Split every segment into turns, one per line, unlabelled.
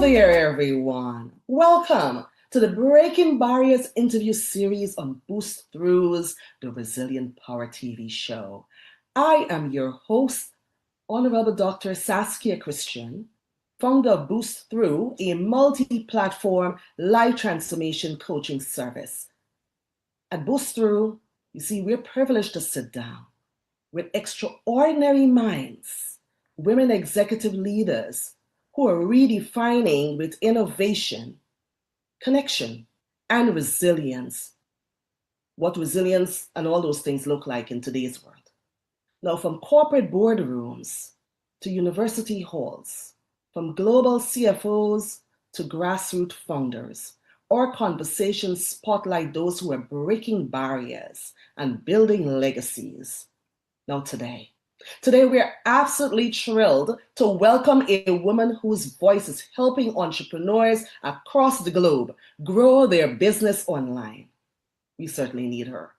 there, everyone. Welcome to the Breaking Barriers interview series on BoostThru's The Resilient Power TV show. I am your host, Honorable Dr. Saskia Christian, founder of BoostThru, a multi-platform life transformation coaching service. At BoostThru, you see, we're privileged to sit down with extraordinary minds, women executive leaders who are redefining with innovation, connection, and resilience what resilience and all those things look like in today's world. Now, from corporate boardrooms to university halls, from global CFOs to grassroots founders, our conversations spotlight those who are breaking barriers and building legacies. Now, today we're absolutely thrilled to welcome a woman whose voice is helping entrepreneurs across the globe grow their business online. We certainly need her.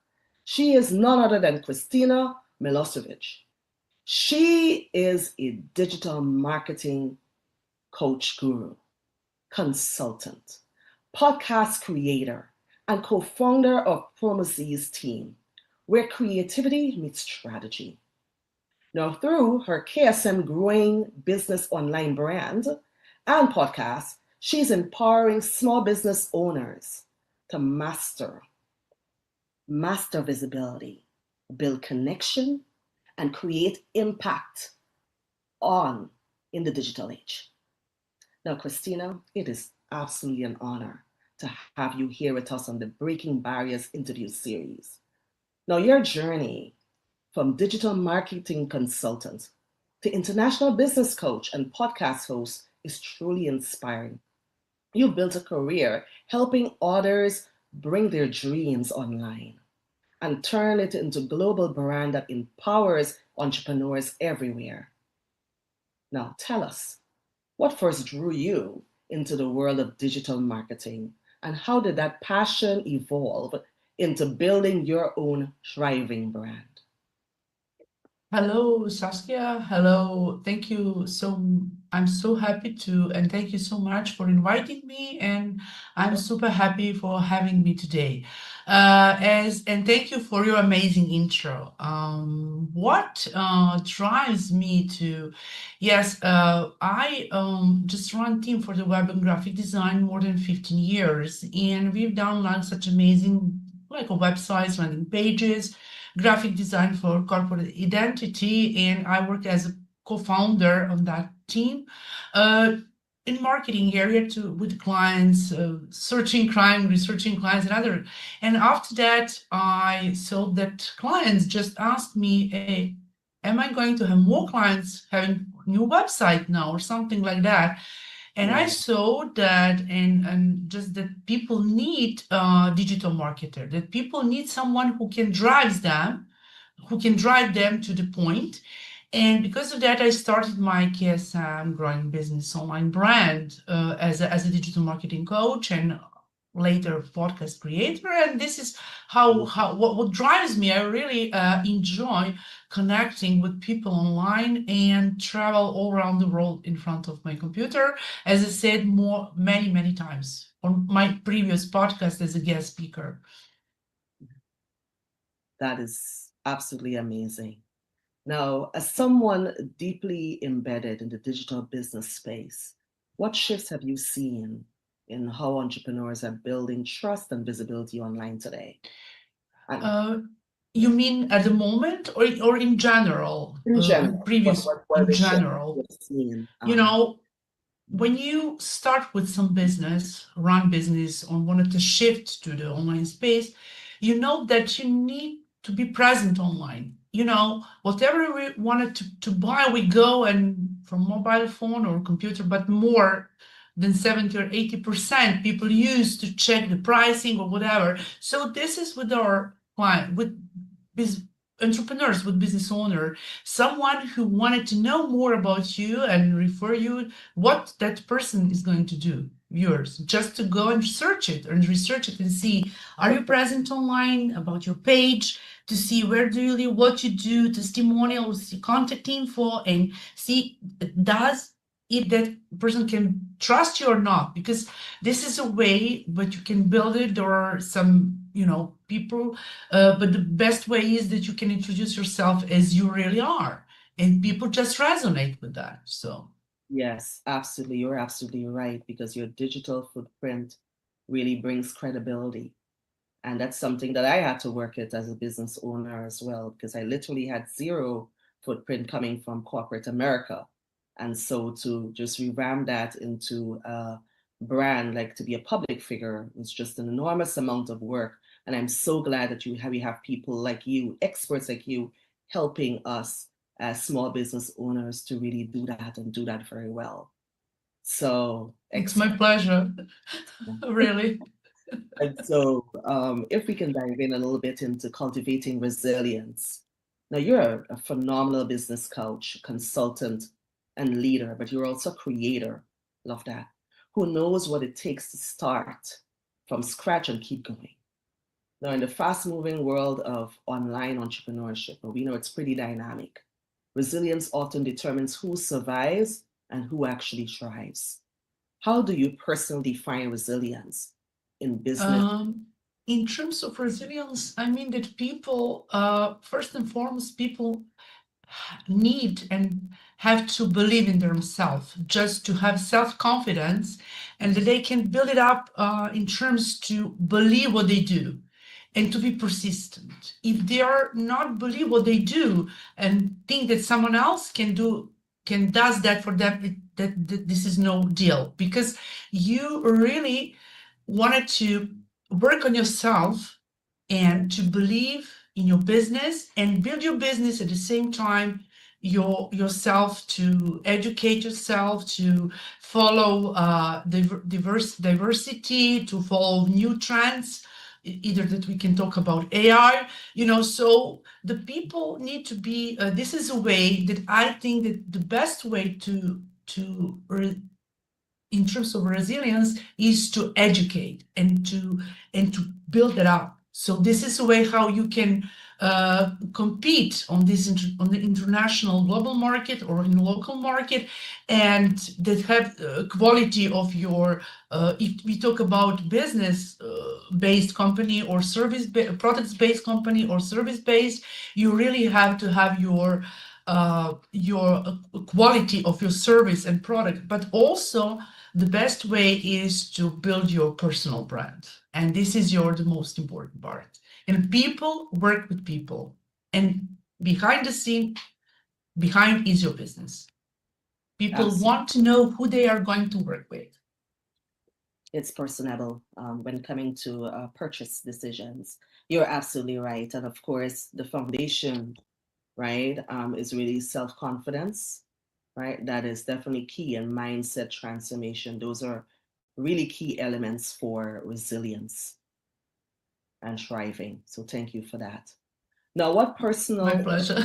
She is none other than Kristina Milosevich. She is a digital marketing coach guru, consultant, podcast creator, and co-founder of PromoZiS Team, where creativity meets strategy. Now, through her KSM Growing Business Online brand and podcast, she's empowering small business owners to master visibility, build connection, and create impact in the digital age. Now, Kristina, it is absolutely an honor to have you here with us on the Breaking Barriers interview series. Now, your journey from digital marketing consultant to international business coach and podcast host is truly inspiring. You've built a career helping others bring their dreams online and turn it into a global brand that empowers entrepreneurs everywhere. Now, tell us, what first drew you into the world of digital marketing, and how did that passion evolve into building your own thriving brand?
Hello, Saskia. Hello. Thank you. I'm so happy and thank you so much for inviting me. And I'm super happy for having me today. And thank you for your amazing intro. What drives me to, yes, I just run team for the web and graphic design more than 15 years. And we've done such amazing, websites, landing pages, graphic design for corporate identity, and I work as a co-founder on that team in marketing area with clients, researching clients and other. And after that, I saw that clients just asked me, hey, am I going to have more clients having new website now or something like that? And I saw that and just that people need a digital marketer, that people need someone who can drive them to the point. And because of that, I started my KSM Growing Business Online brand as a digital marketing coach and later podcast creator. And this is what drives me. I really enjoy connecting with people online and travel all around the world in front of my computer, as I said many times on my previous podcast as a guest speaker.
That is absolutely amazing. Now, as someone deeply embedded in the digital business space, what shifts have you seen in how entrepreneurs are building trust and visibility online today?
You mean at the moment or in general?
In general.
In general. You know, when you start with some business, run business, or wanted to shift to the online space, you know that you need to be present online. You know, whatever we wanted to buy, we go and from mobile phone or computer, but more than 70 or 80% people use to check the pricing or whatever. So this is with our client, with entrepreneurs, with business owner, someone who wanted to know more about you and refer you what that person is going to do. Viewers, just to go and research it and see, are you present online, about your page, to see where do you live, what you do, testimonials, contact info, and see, if that person can trust you or not, because this is a way, but you can build it or some, people. But the best way is that you can introduce yourself as you really are, and people just resonate with that. So.
Yes, absolutely. You're absolutely right, because your digital footprint really brings credibility. And that's something that I had to work at as a business owner as well, because I literally had zero footprint coming from corporate America. And so to just revamp that into a brand, like to be a public figure, was just an enormous amount of work. And I'm so glad that we have people like you, experts like you, helping us as small business owners to really do that and do that very well. So
It's my pleasure, really.
And so, if we can dive in a little bit into cultivating resilience. Now, you're a phenomenal business coach, consultant, and leader, but you're also a creator. Love that. Who knows what it takes to start from scratch and keep going. Now, in the fast-moving world of online entrepreneurship, we know it's pretty dynamic. Resilience often determines who survives and who actually thrives. How do you personally define resilience in business?
In terms of resilience, I mean that people, first and foremost, people need and have to believe in themselves, just to have self-confidence, and that they can build it up in terms to believe what they do and to be persistent. If they are not believe what they do and think that someone else does that for them, that this is no deal, because you really wanted to work on yourself and to believe in your business and build your business at the same time yourself, to educate yourself, to follow diversity, to follow new trends, either that we can talk about AI, so the people need to be, this is a way that I think that the best way in terms of resilience is to educate and to build it up. So this is a way how you can compete on on the international global market or in local market, and that have quality of your, if we talk about business based company or products based company or service based, you really have to have your quality of your service and product, but also the best way is to build your personal brand. And this is the most important part. And people work with people. And behind the scene, behind is your business. People
Absolutely.
want to know who they are going to work with.
It's personable when coming to purchase decisions. You're absolutely right. And of course, the foundation, right, is really self-confidence, right? That is definitely key, and mindset transformation. Those are really key elements for resilience and thriving. So thank you for that. Now, what personal...
My pleasure.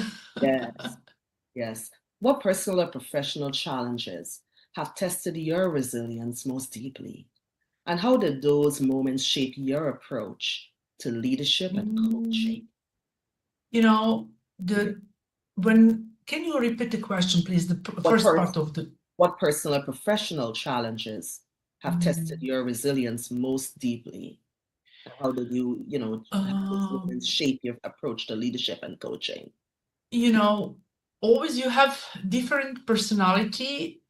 Yes. What personal or professional challenges have tested your resilience most deeply? And how did those moments shape your approach to leadership and coaching?
Can you repeat the question, please? The first part of the...
What personal or professional challenges have tested your resilience most deeply? How did you, shape your approach to leadership and coaching?
Always you have different personality,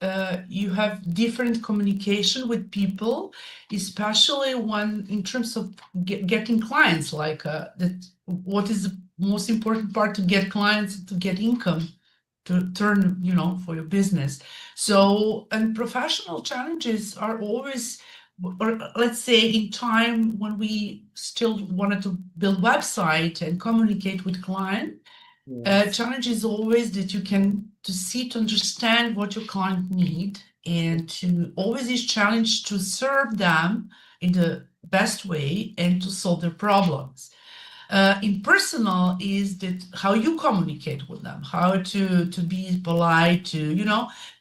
you have different communication with people, especially when in terms of getting clients, like that. What is the most important part? To get clients, to get income, to turn, for your business. So, and professional challenges are always, or let's say in time when we still wanted to build website and communicate with client. Challenge is always that you can to understand what your client need, and to always is challenge to serve them in the best way and to solve their problems. In personal is that how you communicate with them, how to be polite,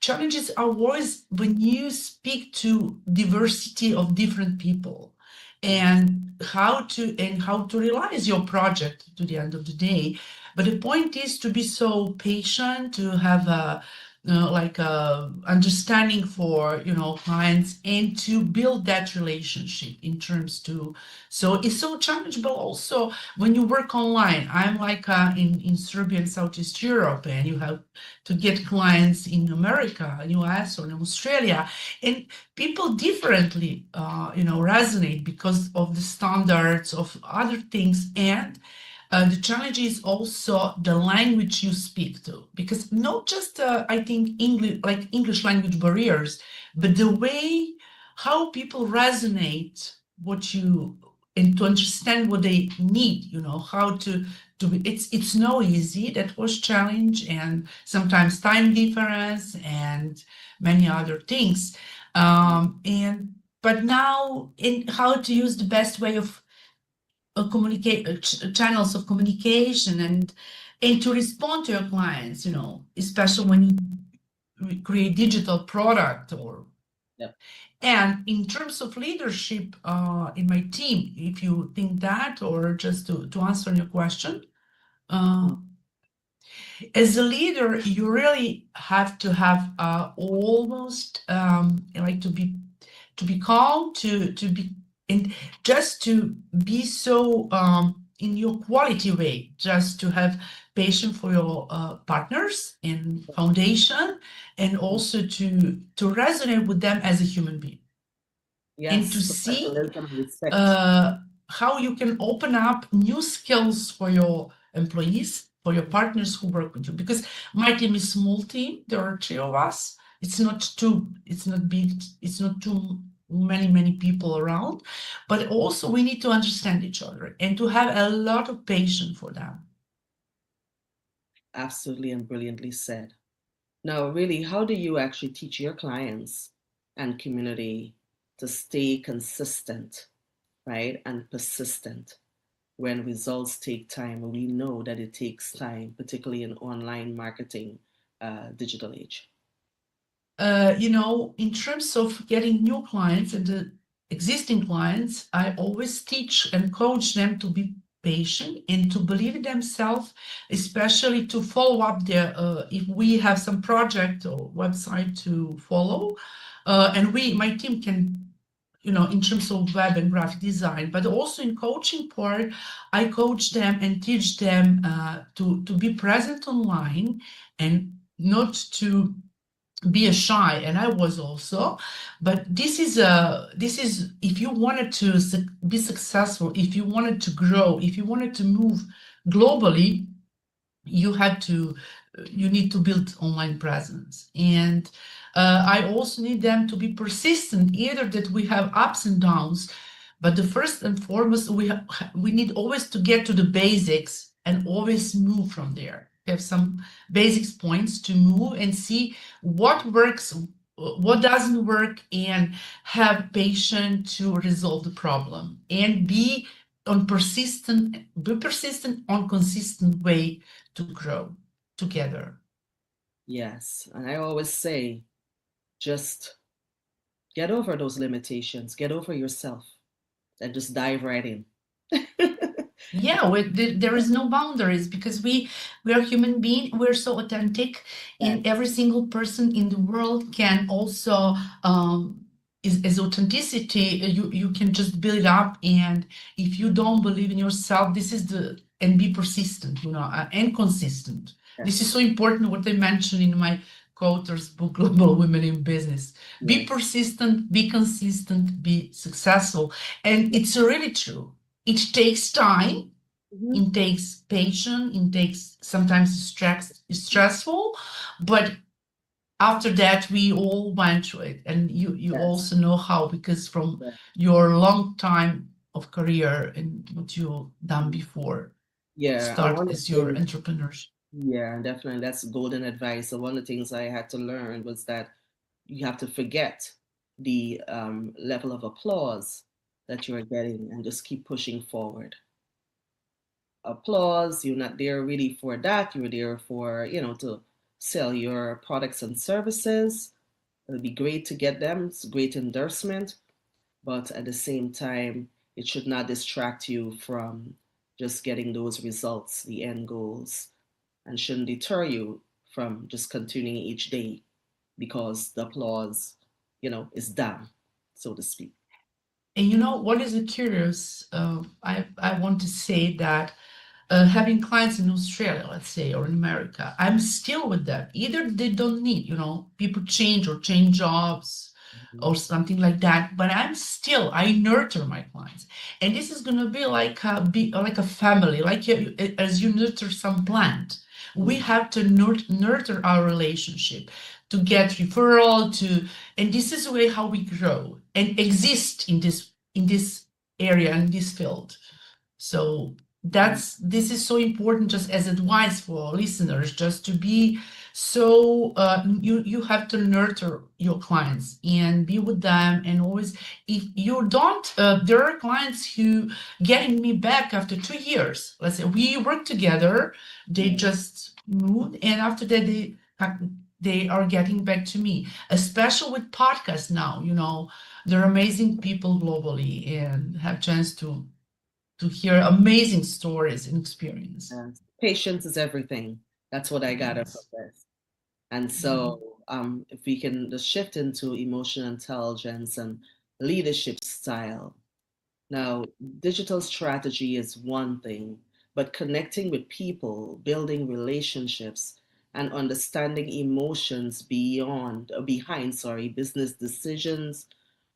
challenges are always when you speak to diversity of different people, and how to realize your project to the end of the day. But the point is to be so patient, to have understanding for clients, and to build that relationship in terms to. So it's so challengeable also when you work online. I'm like in Serbia and Southeast Europe, and you have to get clients in America, US, or in Australia, and people differently resonate because of the standards of other things. And the challenge is also the language you speak to, because not just I think English language barriers, but the way how people resonate what you, and to understand what they need, how to it's no easy. That was challenge, and sometimes time difference and many other things. And but now in how to use the best way of channels of communication, and to respond to your clients, especially when you create digital product or.
Yep.
And in terms of leadership in my team, if you think that, or just to answer your question, as a leader, you really have to have almost like to be calm, to be, and just to be so in your quality way, just to have patience for your partners in foundation, and also to resonate with them as a human being.
Yes,
and to see
professionalism and respect.
How you can open up new skills for your employees, for your partners who work with you. Because my team is small team. There are 3 of us. It's not big. It's not too many people around. But also we need to understand each other and to have a lot of patience for them.
Absolutely and brilliantly said. Now, really, how do you actually teach your clients and community to stay consistent, right, and persistent when results take time? And we know that it takes time, particularly in online marketing, digital age.
In terms of getting new clients and the existing clients, I always teach and coach them to be patient and to believe in themselves, especially to follow up their, if we have some project or website to follow, and my team can, in terms of web and graphic design, but also in coaching part, I coach them and teach them to be present online and not to be a shy, and I was also, but this is if you wanted to be successful, if you wanted to grow, if you wanted to move globally, you need to build online presence. And I also need them to be persistent, either that we have ups and downs, but the first and foremost, we need always to get to the basics and always move from there. Have some basics points to move and see what works, what doesn't work, and have patience to resolve the problem, and be persistent on consistent way to grow together.
Yes, and I always say, just get over those limitations, get over yourself, and just dive right in.
Yeah, there is no boundaries, because we are human beings. We're so authentic, and every single person in the world can also is authenticity. You can just build it up, and if you don't believe in yourself, and be persistent, and consistent. This is so important, what I mentioned in my co-author's book, Global Women in Business. Be persistent, be consistent, be successful. And it's really true. It takes time, it takes patience, it takes sometimes stressful, but after that, we all went through it. And you also know how, because from your long time of career and what you've done before, start as your entrepreneurs.
Yeah, definitely. That's golden advice. So one of the things I had to learn was that you have to forget the level of applause that you're getting and just keep pushing forward. Applause, you're not there really for that. You're there for, to sell your products and services. It'll be great to get them. It's a great endorsement. But at the same time, it should not distract you from just getting those results, the end goals, and shouldn't deter you from just continuing each day because the applause, is down, so to speak.
And what is curious? I want to say that having clients in Australia, let's say, or in America, I'm still with them. Either they don't need, people change or change jobs or something like that, but I nurture my clients. And this is going to be like a family, like as you nurture some plant. We have to nurture our relationship to get referral and this is the way how we grow and exist in this area, in this field. So this is so important, just as advice for listeners, just to be so you have to nurture your clients and be with them. And always, if you don't, there are clients who getting me back after 2 years. Let's say we work together, they just moved, and after that they are getting back to me, especially with podcasts now. They're amazing people globally and have chance to hear amazing stories and experience.
Yes. Patience is everything. That's what I got out of this. And so if we can just shift into emotional intelligence and leadership style. Now, digital strategy is one thing, but connecting with people, building relationships, and understanding emotions behind business decisions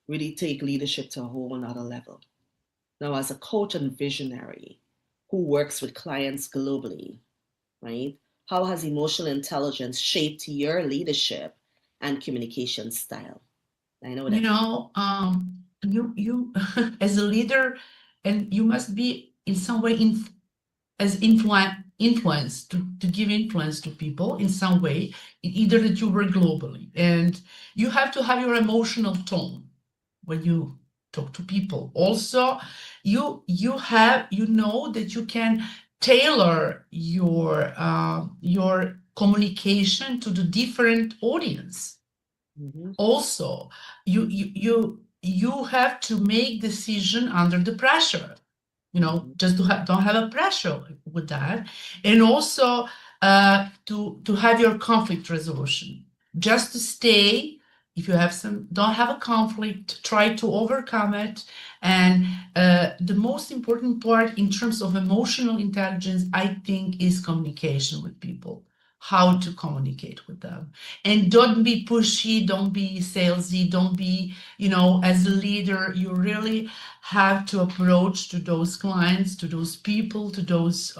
really take leadership to a whole another level. Now, as a coach and visionary who works with clients globally, right? How has emotional intelligence shaped your leadership and communication style? I know that.
You as a leader, and you must be in some way influence to give influence to people in some way, either that you work globally, and you have to have your emotional tone when you talk to people. Also, you know that you can tailor your communication to the different audience. Also, you have to make decision under the pressure. Just don't have a pressure with that, and also to have your conflict resolution. Just to stay. If you don't have a conflict, try to overcome it. And the most important part in terms of emotional intelligence, I think, is communication with people. How to communicate with them. And don't be pushy, don't be salesy, don't be, as a leader, you really have to approach to those clients, to those people, to those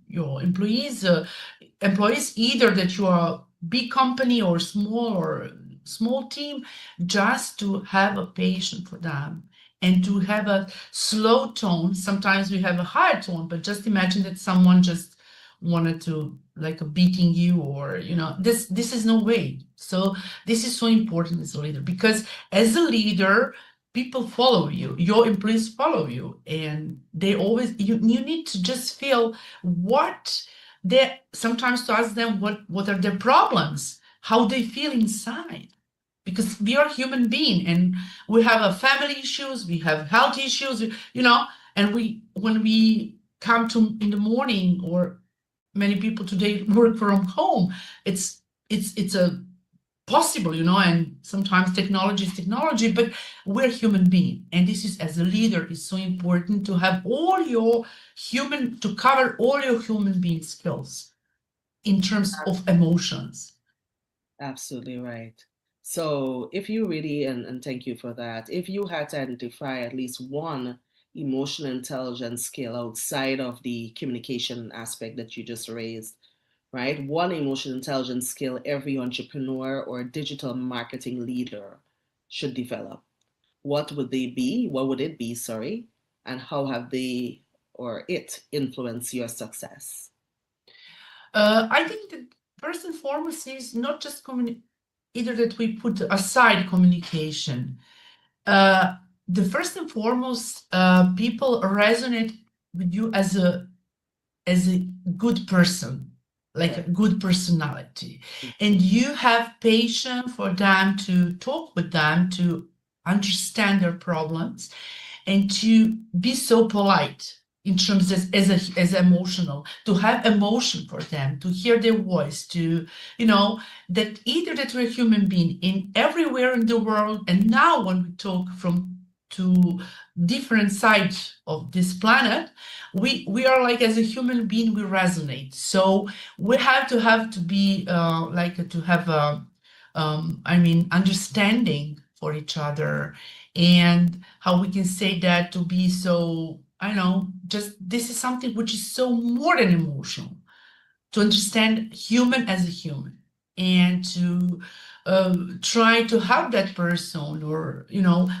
your employees, either that you are a big company or small team, just to have a patience for them and to have a slow tone. Sometimes we have a higher tone, but just imagine that someone just wanted to like beating you, or this is no way. So this is so important as a leader, because as a leader, people follow you, your employees follow you, and they always you need to just feel what they sometimes to ask them what are their problems, how they feel inside. Because we are human beings and we have a family issues, we have health issues, and when we come to in the morning, or many people today work from home, it's a possible, and sometimes technology is technology, but we're human beings. And this is, as a leader, is so important to have to cover all your human being skills in terms of emotions.
Absolutely right. So if you really, and thank you for that, if you had to identify at least one emotional intelligence skill outside of the communication aspect that you just raised, right? One emotional intelligence skill every entrepreneur or digital marketing leader should develop. What would they be? What would it be, sorry? And how have they or it influenced your success?
I think that first and foremost is not just either that we put aside communication. The first and foremost, people resonate with you as a good person, like a good personality, and you have patience for them, to talk with them, to understand their problems, and to be so polite. in terms as emotional, to have emotion for them, to hear their voice, to, that either that we're a human being in everywhere in the world. And now when we talk from to different sides of this planet, we are like, as a human being, we resonate. So we have to be to have understanding for each other, and how we can say that to be so, I don't know, just this is something which is so more than emotional, to understand human as a human, and to try to help that person, or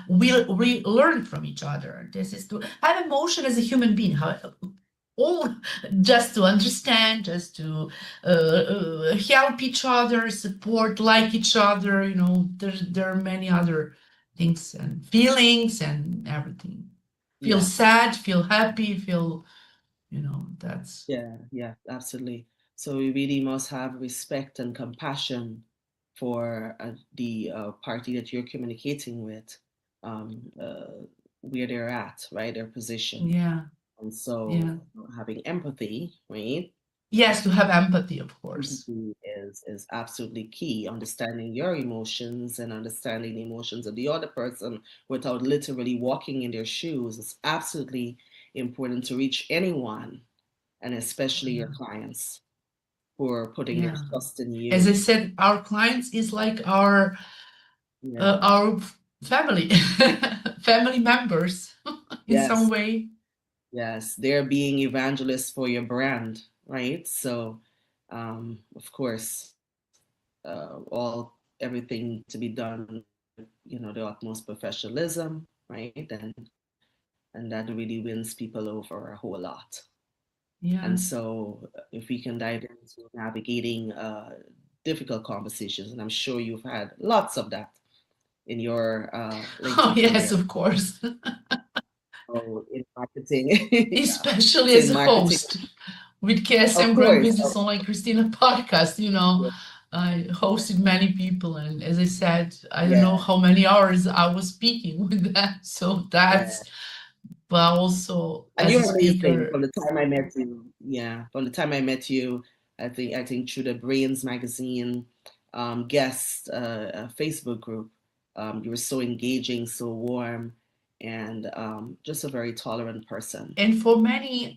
we learn from each other. This is to have emotion as a human being, all just to understand, just to help each other, support, like each other. There are many other things and feelings and everything. Feel sad, feel happy, feel, that's.
Yeah, absolutely. So we really must have respect and compassion for the party that you're communicating with, where they're at, right? Their position.
Yeah.
And so having empathy, right?
Yes, to have empathy, of course.
Empathy is absolutely key. Understanding your emotions and understanding the emotions of the other person without literally walking in their shoes is absolutely important to reach anyone, and especially your clients who are putting their trust in you.
As I said, our clients is like our family, family members in some way.
Yes, they're being evangelists for your brand, right? So, of course, everything to be done, the utmost professionalism, right? And that really wins people over a whole lot.
Yeah.
And so, if we can dive into navigating difficult conversations, and I'm sure you've had lots of that in your
yes, of course.
In marketing,
especially as a host with KSM Growing Business Online, Kristina Podcast. I hosted many people, and as I said, I don't know how many hours I was speaking with them. So that's, but also
and you're amazing. From the time I met you, from the time I met you, I think through the Brains Magazine guest Facebook group, you were so engaging, so warm, and just a very tolerant person.
And for many,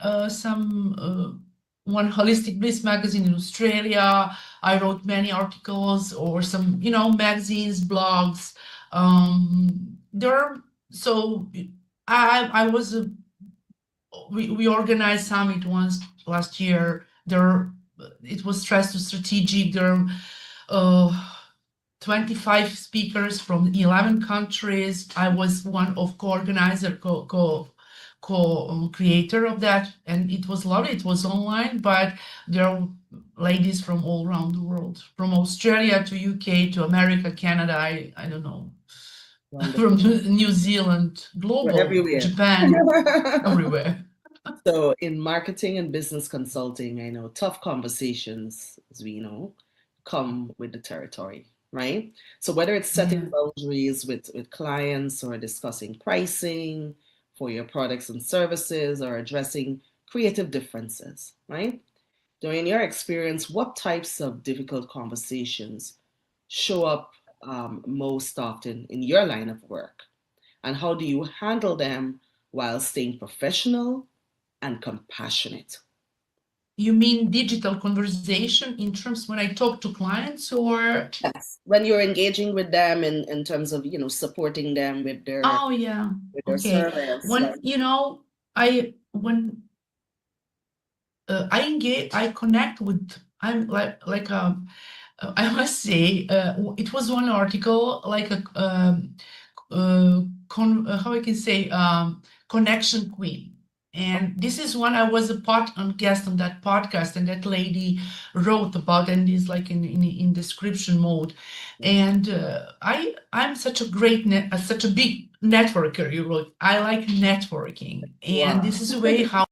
one Holistic Bliss magazine in Australia, I wrote many articles, or some, magazines, blogs. I was we organized summit once last year. It was stressed to strategic. There 25 speakers from 11 countries. I was one of co-organizer, co-creator of that, and it was lovely. It was online, but there are ladies from all around the world, from Australia to UK to America, Canada, I don't know, from New Zealand, global, everywhere. Japan, everywhere.
So in marketing and business consulting, I know tough conversations, as we know, come with the territory, right? So whether it's setting boundaries with clients, or discussing pricing for your products and services, or addressing creative differences, right? During your experience, what types of difficult conversations show up most often in your line of work? And how do you handle them while staying professional and compassionate?
You mean digital conversation in terms when I talk to clients, or?
Yes, when you're engaging with them in terms of, supporting them with their with their service.
When, I engage, I connect with, I'm I must say, it was one article, like how I can say, connection queen. And this is one I was a guest on that podcast, and that lady wrote about, and is like in description mode. And I'm such a great such a big networker. You wrote, I like networking, and this is a way how